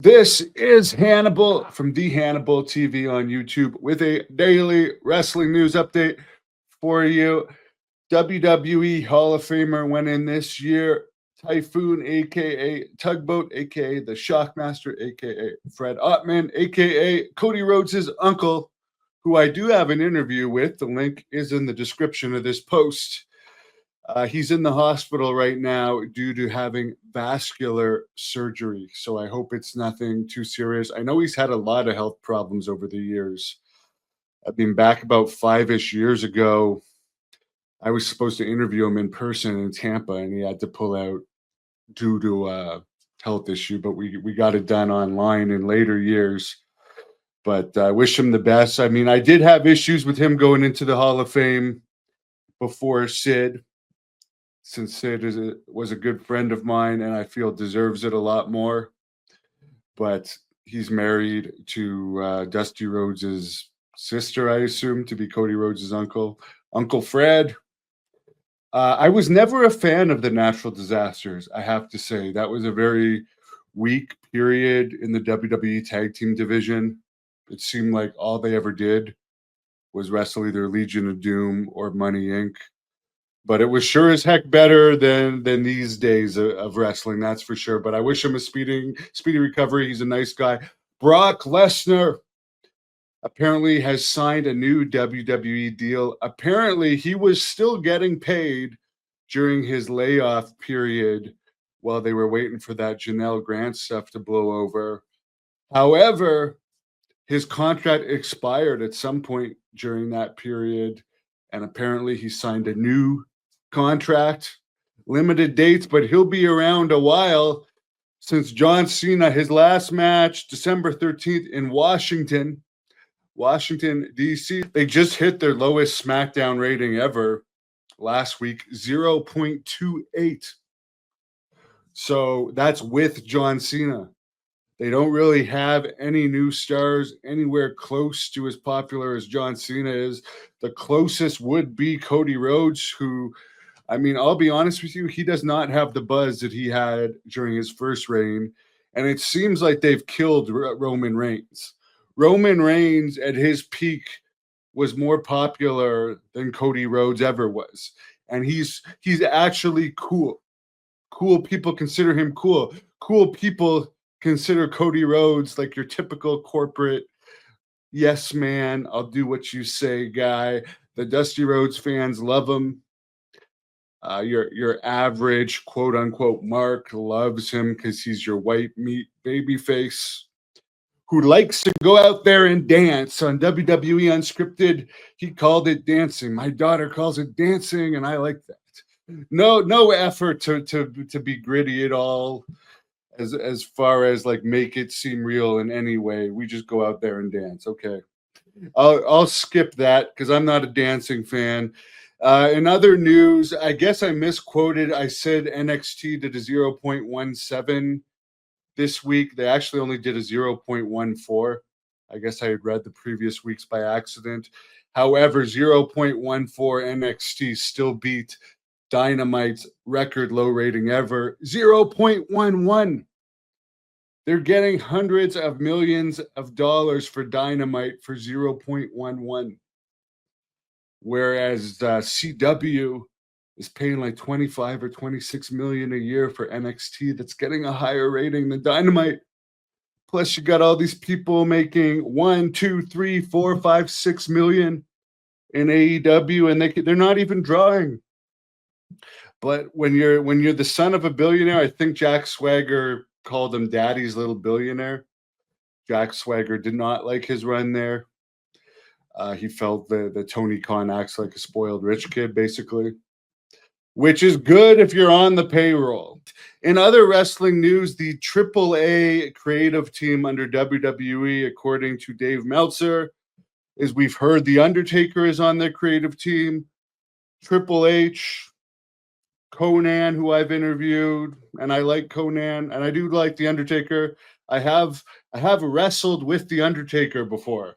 This is Hannibal from the Hannibal TV on YouTube with a daily wrestling news update for you. WWE Hall of Famer went in this year. Typhoon, aka Tugboat, aka the Shockmaster, aka Fred Ottman, aka Cody Rhodes' uncle, who I do have an interview with. The link is in the description of this post. He's in the hospital right now due to having vascular surgery. So I hope it's nothing too serious. I know he's had a lot of health problems over the years. I've been back about 5-ish years ago. I was supposed to interview him in person in Tampa, and he had to pull out due to a health issue. But we got it done online in later years. But I wish him the best. I mean, I did have issues with him going into the Hall of Fame before Sid, since Sid was a good friend of mine and I feel deserves it a lot more. But he's married to Dusty Rhodes' sister, I assume, to be Cody Rhodes' uncle, Uncle Fred. I was never a fan of the natural disasters, I have to say. That was a very weak period in the WWE tag team division. It seemed like all they ever did was wrestle either Legion of Doom or Money Inc. But it was sure as heck better than these days of wrestling, that's for sure. But I wish him a speedy recovery. He's a nice guy. Brock Lesnar apparently has signed a new WWE deal. Apparently, he was still getting paid during his layoff period while they were waiting for that Janelle Grant stuff to blow over. However, his contract expired at some point during that period, and apparently he signed a new contract, limited dates, but he'll be around a while since John Cena, his last match, December 13th in Washington, D.C. They just hit their lowest SmackDown rating ever last week, 0.28. So that's with John Cena. They don't really have any new stars anywhere close to as popular as John Cena is. The closest would be Cody Rhodes, who, I mean, I'll be honest with you, he does not have the buzz that he had during his first reign. And it seems like they've killed Roman Reigns. Roman Reigns at his peak was more popular than Cody Rhodes ever was. And he's actually cool. Cool people consider him cool. Cool people consider Cody Rhodes like your typical corporate yes man, I'll do what you say guy. The Dusty Rhodes fans love him. Your average quote unquote Mark loves him because he's your white meat baby face who likes to go out there and dance on WWE Unscripted. He called it dancing. My daughter calls it dancing, and I like that. No effort to be gritty at all, as far as like make it seem real in any way. We just go out there and dance. Okay, I'll skip that because I'm not a dancing fan. In other news, I guess I misquoted. I said NXT did a 0.17 this week. They actually only did a 0.14. I guess I had read the previous weeks by accident. However, 0.14 NXT still beat Dynamite's record low rating ever, 0.11. They're getting hundreds of millions of dollars for Dynamite for 0.11. Whereas CW is paying like 25 or 26 million a year for NXT that's getting a higher rating than Dynamite. Plus, you got all these people making 1, 2, 3, 4, 5, 6 million in AEW, and they're not even drawing. But when you're the son of a billionaire, I think Jack Swagger called him Daddy's little billionaire. Jack Swagger did not like his run there. He felt that Tony Khan acts like a spoiled rich kid, basically, which is good if you're on the payroll. In other wrestling news, the AAA creative team under WWE, according to Dave Meltzer, is we've heard The Undertaker is on their creative team, Triple H, Conan, who I've interviewed, and I like Conan, and I do like The Undertaker. I have wrestled with The Undertaker before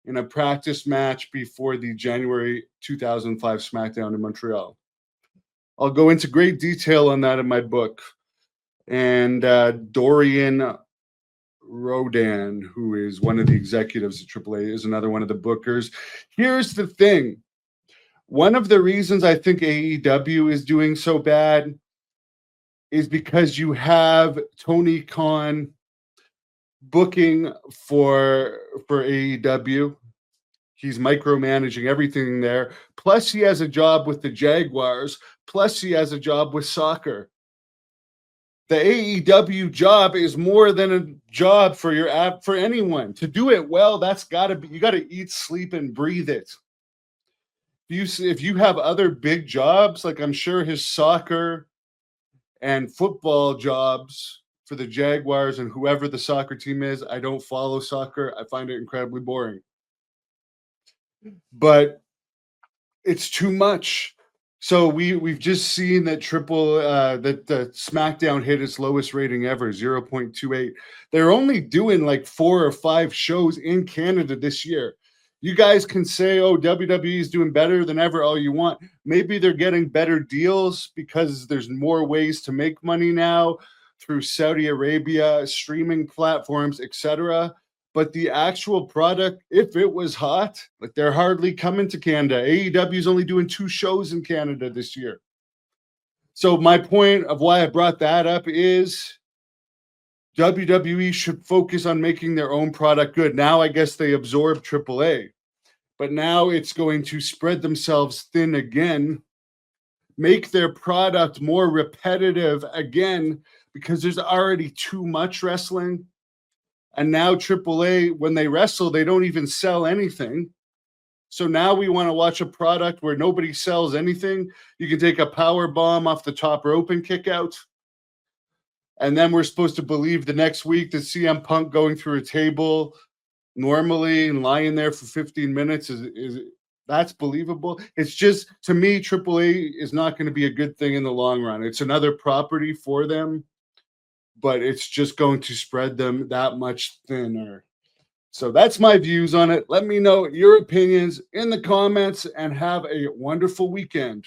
in a practice match before the January 2005 SmackDown in Montreal. I'll go into great detail on that in my book. And Dorian Rodan, who is one of the executives at AAA, is another one of the bookers. Here's the thing. One of the reasons I think AEW is doing so bad is because you have Tony Khan booking for AEW. He's micromanaging everything there. Plus, he has a job with the Jaguars. Plus, he has a job with soccer. The AEW job is more than a job for your app for anyone. To do it well, that's got to be, you got to eat, sleep, and breathe it. If you have other big jobs, like I'm sure his soccer and football jobs for the Jaguars and whoever the soccer team is, I don't follow soccer. I find it incredibly boring. But it's too much. So we've just seen that the SmackDown hit its lowest rating ever, 0.28. They're only doing like 4 or 5 shows in Canada this year. You guys can say, oh, WWE is doing better than ever all you want. Maybe they're getting better deals because there's more ways to make money now through Saudi Arabia, streaming platforms, etc. But the actual product, if it was hot, like they're hardly coming to Canada. AEW is only doing 2 shows in Canada this year. So my point of why I brought that up is WWE should focus on making their own product good. Now I guess they absorb AAA, but now it's going to spread themselves thin again, make their product more repetitive again, because there's already too much wrestling. And now AAA, when they wrestle, they don't even sell anything. So now we want to watch a product where nobody sells anything. You can take a power bomb off the top rope and kick out. And then we're supposed to believe the next week that CM Punk going through a table normally and lying there for 15 minutes is that's believable. It's just, to me, AAA is not going to be a good thing in the long run. It's another property for them, but it's just going to spread them that much thinner. So that's my views on it. Let me know your opinions in the comments and have a wonderful weekend.